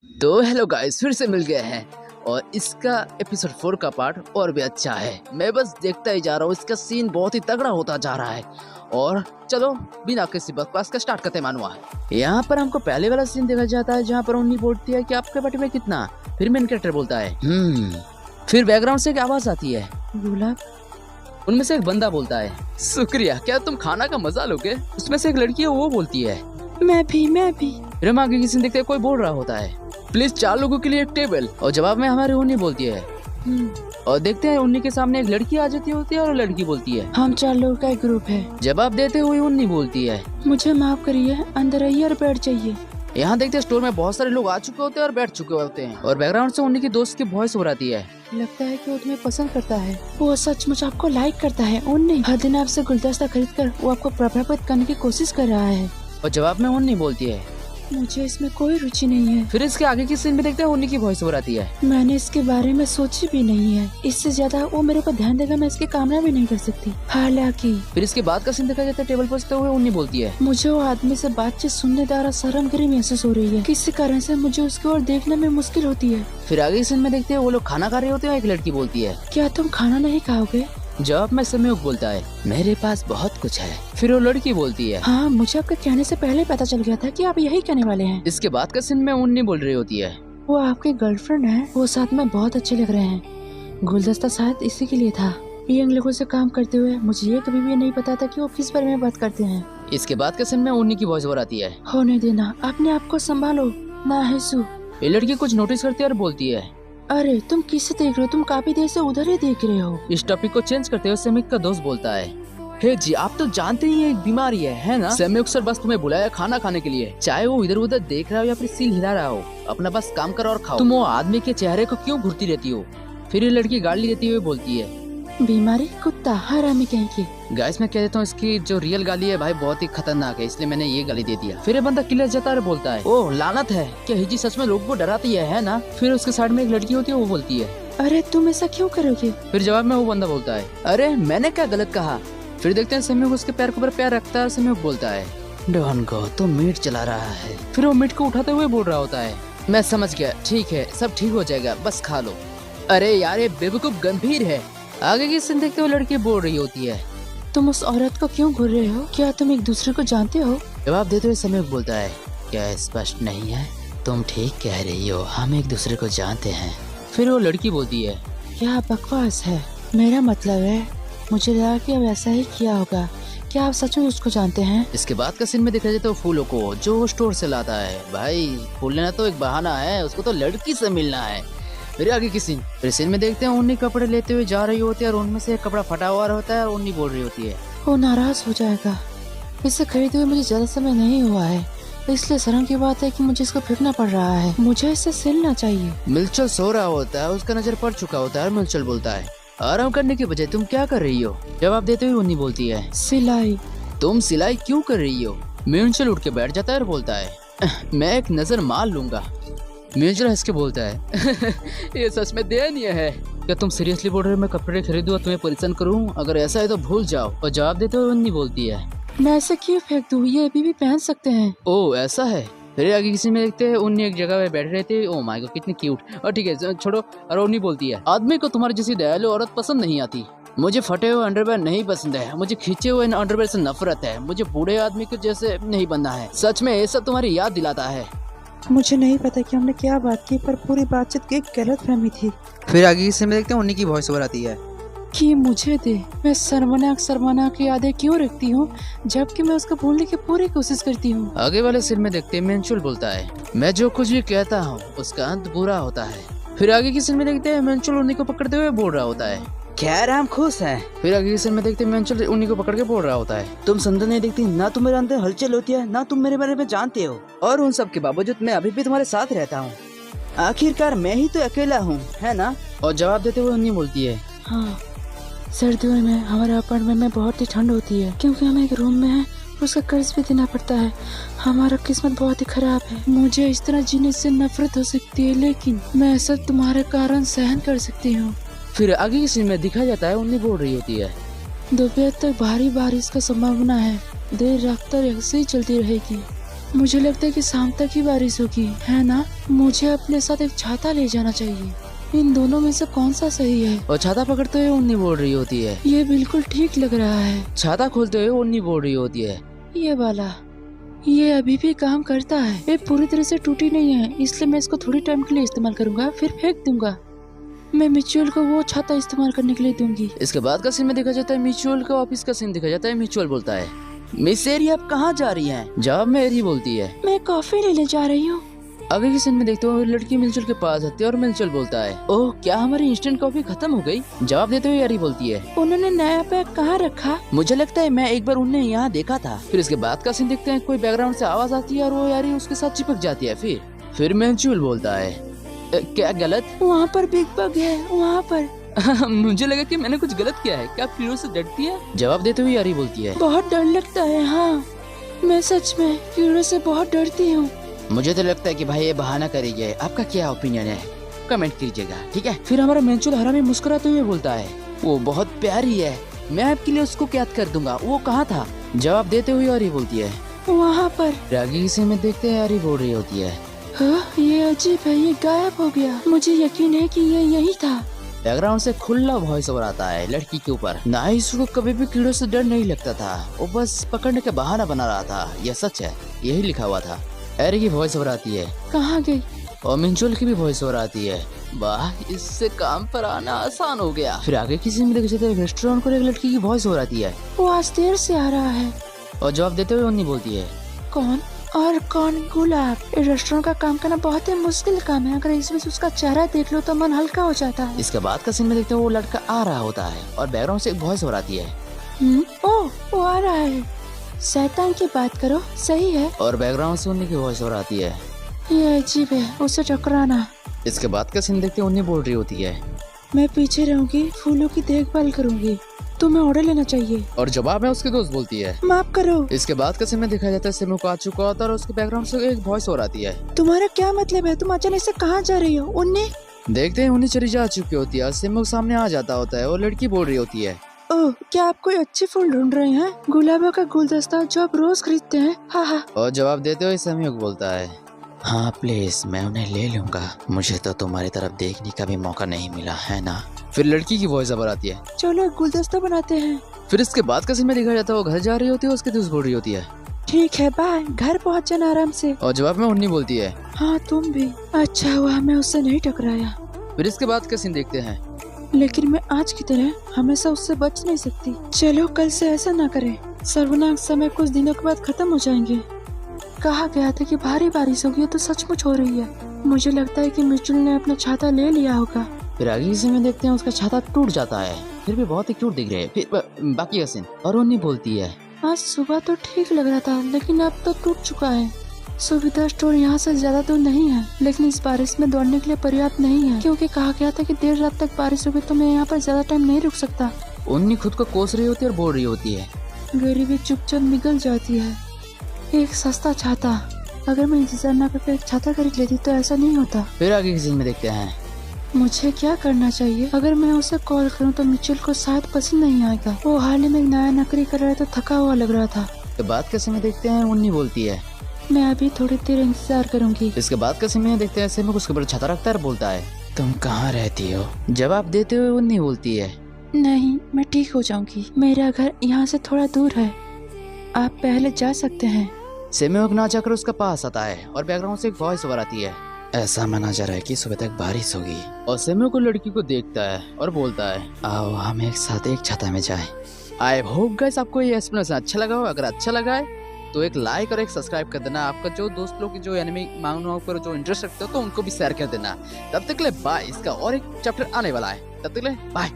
तो hello guys, फिर से मिल गए हैं और इसका एपिसोड 4 का पार्ट और भी अच्छा है। मैं बस देखता ही जा रहा हूँ, इसका सीन बहुत ही तगड़ा होता जा रहा है। और चलो बिना किसी बकवास का स्टार्ट करते मानुआ। यहाँ पर हमको पहले वाला सीन देखा जाता है जहाँ पर उन्नी बोलती है कि आपके बटे में कितना, फिर मेन कैरेक्टर बोलता है फिर बैकग्राउंड से एक आवाज आती है गुलाब। उनमें से एक बंदा बोलता है शुक्रिया, क्या तुम खाना का मजा लोगे। उसमें से एक लड़की है, वो बोलती है मैं भी। फिर हम आगे किसी देखते कोई बोल रहा होता है प्लीज 4 लोगों के लिए एक टेबल, और जवाब में हमारी उन्नी बोलती है और देखते हैं उन्नी के सामने एक लड़की आ जाती होती है और लड़की बोलती है हम 4 लोगों का एक ग्रुप है। जवाब देते हुए उन्नी बोलती है मुझे माफ करिए, अंदर आइए और बैठ जाइए। यहाँ देखते हैं स्टोर में बहुत सारे लोग आ चुके होते हैं और बैठ चुके होते हैं और बैकग्राउंड से उन्नी की दोस्त की वॉइस हो रही है लगता है कि वो तुम्हें पसंद करता है, वो सचमुच आपको लाइक करता है। उन्नी हर दिन आपसे गुलदस्ता खरीद कर वो आपको प्रभावित करने की कोशिश कर रहा है। और जवाब में उन्नी बोलती है मुझे इसमें कोई रुचि नहीं है। फिर इसके आगे की सीन में देखते हैं उन्नी की वॉइस हो रही है मैंने इसके बारे में सोची भी नहीं है, इससे ज्यादा वो मेरे पर ध्यान देगा मैं इसकी कामना भी नहीं कर सकती। हालांकि फिर इसके बाद का सीन देखा जाता है टेबल पर सोते हुए उन्नी बोलती है मुझे वो आदमी से बातचीत सुनने द्वारा शर्मगिरी महसूस हो रही है, किसी कारण से मुझे उसकी ओर देखने में मुश्किल होती है। फिर आगे सीन में देखते हैं वो लोग खाना खा रहे होते हैं। एक लड़की बोलती है क्या तुम खाना नहीं खाओगे। जवाब में सम्यक बोलता है मेरे पास बहुत कुछ है। फिर वो लड़की बोलती है हाँ, मुझे आपके कहने से पहले पता चल गया था कि आप यही कहने वाले हैं। इसके बाद का सीन में उन्नी बोल रही होती है वो आपके गर्लफ्रेंड है, वो साथ में बहुत अच्छे लग रहे हैं। गुलदस्ता शायद इसी के लिए था। यंग लोगों से काम करते हुए मुझे ये कभी भी नहीं पता था कि वो किस बारे में बात करते हैं। इसके बाद का सीन में उन्नी की वॉइस हो रही है होने देना, अपने आप को संभालो ना हेसु। ये लड़की कुछ नोटिस करती है और बोलती है अरे तुम किसे देख रहे हो, तुम काफी देर से उधर ही देख रहे हो। इस टॉपिक को चेंज करते हुए सैमिक का दोस्त बोलता है हे जी, आप तो जानते ही एक बीमारी है ना। सैमिक सर बस तुम्हें बुलाया खाना खाने के लिए, चाहे वो इधर उधर देख रहा हो या फिर सील हिला रहा हो, अपना बस काम करो और खाओ। तुम वो आदमी के चेहरे को क्यों घूरती रहती हो। फिर ये लड़की गाली देती हुए बोलती है बीमारी कुत्ता हरामी कहीं की। गाइस मैं कह देता हूँ इसकी जो रियल गाली है भाई बहुत ही खतरनाक है, इसलिए मैंने ये गाली दे दिया। फिर ये बंदा किलर जाता है और बोलता है ओह लानत है, क्या हिजी सच में लोगों को डराती है ना। फिर उसके साइड में एक लड़की होती है, वो बोलती है अरे तुम ऐसा क्यों करोगे। फिर जवाब में वो बंदा बोलता है अरे मैंने क्या गलत कहा। फिर देखते हैं सम्यक उसके पैर के ऊपर पैर रखता है और सम्यक बोलता है डॉन को तो मीट चला रहा है। फिर वो मीट को उठाते हुए बोल रहा होता है मैं समझ गया, ठीक है सब ठीक हो जाएगा, बस खा लो। अरे यार ये बेवकूफ गंभीर है। आगे की सीन देखते हुए लड़की बोल रही होती है तुम उस औरत को क्यों घूर रहे हो, क्या तुम एक दूसरे को जानते हो। जवाब देते हुए सम्यक बोलता है क्या स्पष्ट नहीं है, तुम ठीक कह रही हो, हम एक दूसरे को जानते हैं। फिर वो लड़की बोलती है क्या बकवास है, मेरा मतलब है मुझे लगा कि अब ऐसा ही किया होगा, क्या आप सच में उसको जानते हैं। इसके बाद का सीन में देखा जाए तो फूलों को जो स्टोर से लाता है, भाई फूल लेना तो एक बहाना है, उसको तो लड़की से मिलना है। फिर आगे की सीन, फिर सीन में देखते हैं उन्नी कपड़े लेते हुए जा रही होती है और उनमें से एक कपड़ा फटा हुआ होता है और उन्नी बोल रही होती है वो नाराज हो जाएगा, इसे खरीदे हुए मुझे ज्यादा समय नहीं हुआ है, इसलिए शर्म की बात है कि मुझे इसको फेंकना पड़ रहा है, मुझे इसे सिलना चाहिए। मिलचल सो रहा होता है, उसका नजर पड़ चुका होता है। मिलचल बोलता है आराम करने के बजाय तुम क्या कर रही हो। जवाब देते हुए उन्नी बोलती है सिलाई। तुम सिलाई क्यों कर रही हो। मिलचल उठ के बैठ जाता है और बोलता है मैं एक नजर मार लूंगा। मिलचल हंस के बोलता है ये सच में दयनीय है, क्या तुम सीरियसली बोल रहे हो मैं कपड़े खरीदूं और तुम्हें परेशान करूं, अगर ऐसा है तो भूल जाओ। और जवाब देते हुए उन्नी बोलती है मैं ऐसे क्यों फेंक दूं, ये अभी भी पहन सकते हैं। ओह ऐसा है। फिर आगे किसी में देखते हैं उन्नी एक जगह पे बैठ रहे थे, ओह माय गॉड कितनी क्यूट। और ठीक है छोड़ो। और उन्नी बोलती है आदमी को तुम्हारी जैसी दयालु औरत पसंद नहीं आती, मुझे फटे हुए अंडरवेयर नहीं पसंद है, मुझे खींचे हुए अंडरवेयर से नफरत है, मुझे बूढ़े आदमी के जैसे नहीं बनना है। सच में ये सब तुम्हारी याद दिलाता है। मुझे नहीं पता कि हमने क्या बात की, पर पूरी बातचीत की एक गलतफहमी थी। फिर आगे से में देखते हैं उन्नी की वॉइस ओवर आती है कि मुझे दे, मैं शर्मनाक की यादें क्यों रखती हूँ जबकि मैं उसको भूलने की पूरी कोशिश करती हूँ। आगे वाले सीन में देखते हैं मेंचुल बोलता है मैं जो कुछ भी कहता हूँ उसका अंत बुरा होता है। फिर आगे की सीन में देखते हैं मेंचुल उन्नी को पकड़ते हुए बोल रहा होता है खैर हम खुश हैं। फिर आगे की सीन में देखते हैं मेंचुल उन्नी को पकड़ के बोल रहा होता है तुम सुंदर नहीं दिखती, ना तुम मेरे अंदर हलचल होती है, ना तुम मेरे बारे में जानते हो, और उन सब के बावजूद मैं अभी भी तुम्हारे साथ रहता हूँ। आखिरकार मैं ही तो अकेला हूँ, है ना। और जवाब देते हुए उन्नी बोलती है हाँ, सर्दियों में हमारे अपार्टमेंट में बहुत ही ठंड होती है क्योंकि हम एक रूम में हैं, उसका कर्ज भी देना पड़ता है। हमारा किस्मत बहुत ही खराब है, मुझे इस तरह जीने से नफरत हो सकती है, लेकिन मैं सब तुम्हारे कारण सहन कर सकती हूँ। फिर आगे की सीन में दिखा जाता है उन्नी बोल रही होती है दोपहर तक भारी बारिश का संभावना है, देर रात तक ऐसे ही चलती रहेगी। मुझे लगता है कि शाम तक ही बारिश होगी, है ना? मुझे अपने साथ एक छाता ले जाना चाहिए। इन दोनों में से कौन सा सही है? और छाता पकड़ते हुए उन्नी बोल रही होती है। ये बिल्कुल ठीक लग रहा है। छाता खोलते हुए उन्नी बोल रही होती है। ये वाला, ये अभी भी काम करता है। ये पूरी तरह से टूटी नहीं है, इसलिए मैं इसको थोड़ी टाइम के लिए इस्तेमाल करूंगा, फिर फेंक दूंगा। मैं मिचुअल को वो छाता इस्तेमाल करने के लिए दूंगी। इसके बाद का सीन में देखा जाता है म्यूचुअल का ऑफिस का सीन दिखा जाता है। म्यूचुअल बोलता है, मिस एरी आप कहाँ जा रही हैं? जवाब में एरी बोलती है। मैं कॉफी लेने जा रही हूँ। आगे के सीन में देखते हो लड़की मिलचुल के पास आती है और मिलचुल बोलता है, ओह क्या हमारी इंस्टेंट कॉफी खत्म हो गई? जवाब देते हुए एरी बोलती है, उन्होंने नया पैक कहाँ रखा? मुझे लगता है मैं एक बार उन्हें यहाँ देखा था। फिर इसके बाद का सीन देखते हैं, कोई बैकग्राउंड से आवाज आती है और वो यारी उसके साथ चिपक जाती है। फिर मिलचुल बोलता है, क्या गलत? वहाँ पर बिग बग है, वहाँ पर। मुझे लगा कि मैंने कुछ गलत किया है। क्या आप कीड़ों से डरती है? जवाब देते हुए यारी बोलती है, बहुत डर लगता है। हाँ, मैं सच में कीड़ों से बहुत डरती हूँ। मुझे तो लगता है कि भाई ये बहाना करेगी। आपका क्या ओपिनियन है? कमेंट कीजिएगा, ठीक है? फिर हमारा मिलचुल हरामी मुस्कुराते हुए बोलता है, वो बहुत प्यारी है, मैं आपके लिए उसको कैद कर दूंगा। वो कहाँ था? जवाब देते हुए यारी बोलती है, वहाँ पर। आगे के सीन में देखते हैं यारी बोल रही होती है, हाँ, ये अजीब है, ये गायब हो गया। मुझे यकीन है कि ये यही था। बैकग्राउंड से खुला वॉइस ओवर आता है लड़की के ऊपर। ना ही उसको कभी भी कीड़ों से डर नहीं लगता था, वो बस पकड़ने का बहाना बना रहा था। यह सच है, यही लिखा हुआ था। एरी की वॉइस ओवर आती है, कहाँ गई? और मिंचुल की भी वॉइस ओवर आती है। वाह, इससे काम पर आना आसान हो गया। फिर आगे किसी में देखते हैं रेस्टोरेंट को एक लड़की की वॉइस ओवर आती है, वो आज देर से आ रहा है। और जवाब देते हुए उन्नी बोलती है, कौन? और कौन? गुलाब। रेस्टोरेंट का काम करना बहुत ही मुश्किल काम है। अगर इस बीच उसका चेहरा देख लो तो मन हल्का हो जाता है। इसके बाद का सीन में देखते हैं वो लड़का आ रहा होता है और बैकग्राउंड से एक वॉइस ओवर आती है, ओह, वो आ रहा है। शैतान की बात करो, सही है। और बैकग्राउंड से उन्नी की वॉइस ओवर आती है, ये अजीब है, उसे टकराना। इसके बाद का सीन देखते हैं उन्नी बोल रही होती है, मैं पीछे रहूंगी, फूलों की देखभाल करूंगी, तुम्हें ऑर्डर लेना चाहिए। और जवाब में उसकी दोस्त बोलती है, माफ करो। इसके बाद का सीन में दिखाया जाता है सिमो को आ चुका होता है और उसके बैकग्राउंड से एक वॉइस ओवर आती है, तुम्हारा क्या मतलब है? तुम अचानक से कहाँ जा रही हो? उन्नी। देखते हैं उन्नी चली जा चुकी होती है, सिमो सामने आ जाता होता है और लड़की बोल रही होती है, ओह, क्या आप कोई अच्छे फूल ढूंढ रहे हैं? गुलाबों का गुलदस्ता जो आप रोज खरीदते हैं। हाँ हाँ। और जवाब देते हुए समीक बोलता है, हाँ प्लीज मैं उन्हें ले लूंगा, मुझे तो तुम्हारी तरफ देखने का भी मौका नहीं मिला है ना। फिर लड़की की वॉइस ओवर आती है, चलो गुलदस्ता बनाते हैं। फिर इसके बाद का सीन में दिखाया जाता है वो घर जा रही होती है, उसकी दोस्त बोल रही होती है, ठीक है, बाय, घर पहुँच जाना आराम से। और जवाब में उन्नी बोलती है, हाँ तुम भी। अच्छा हुआ मैं उससे नहीं टकराया। फिर इसके बाद का सीन देखते हैं, लेकिन मैं आज की तरह हमेशा उससे बच नहीं सकती। चलो कल से ऐसा ना करें, सर्वनाक समय कुछ दिनों के बाद खत्म हो जाएंगे। कहा गया था कि भारी बारिश होगी, तो सचमुच हो रही है। मुझे लगता है कि मिचुल ने अपना छाता ले लिया होगा। फिर आगे किसी में देखते हैं उसका छाता टूट जाता है, फिर भी बहुत ही क्यूट दिख रहे हैं। फिर बाकी का सीन, और उन्नी बोलती है, आज सुबह तो ठीक लग रहा था, लेकिन अब तो टूट चुका है। सुविधा स्टोर यहाँ से ज्यादा दूर नहीं है, लेकिन इस बारिश में दौड़ने के लिए पर्याप्त नहीं है, क्योंकि कहा गया था कि देर रात तक बारिश होगी, तो मैं यहाँ पर ज्यादा टाइम नहीं रुक सकता। उन्नी खुद को कोस रही होती है और बोल रही होती है, गरीबी चुपचाप निकल जाती है। एक सस्ता छाता, अगर मैं इंतजार न करके एक छाता खरीद लेती तो ऐसा नहीं होता। फिर आगे किसी में देखते हैं, मुझे क्या करना चाहिए? अगर मैं उसे कॉल करूं तो मिचुल को शायद पसंद नहीं आएगा। वो हाल ही में एक नया नौकरी कर रहा है तो थका हुआ लग रहा था। तो बाद का समय देखते हैं उन्नी बोलती है, मैं अभी थोड़ी देर इंतजार करूंगी। इसके बाद का समय देखते हैं सिमो उसके ऊपर छाता रखता है और बोलता है, तुम कहाँ रहती हो? जवाब देते हुए उन्नी बोलती है, नहीं, मैं ठीक हो जाऊंगी, मेरा घर यहाँ से थोड़ा दूर है, आप पहले जा सकते हैं। सेम्योक ना जाकर उसका पास आता है और बैकग्राउंड से एक वॉइस ओवर आती है, ऐसा माना जा रहा है कि सुबह तक बारिश होगी। और सेम्योक को लड़की को देखता है और बोलता है, आओ हम एक साथ एक छाता में जाएं। आई होप गाइस आपको ये एक्सप्लेनेशन अच्छा लगा हो। अगर अच्छा लगा है तो एक लाइक और एक सब्सक्राइब कर देना। आपका जो दोस्त लोग जो एनिमे मांगना पर जो इंटरेस्ट रखते हो तो उनको भी शेयर कर देना। तब तक ले बाय। इसका और एक चैप्टर आने वाला है, तब तक ले बाय।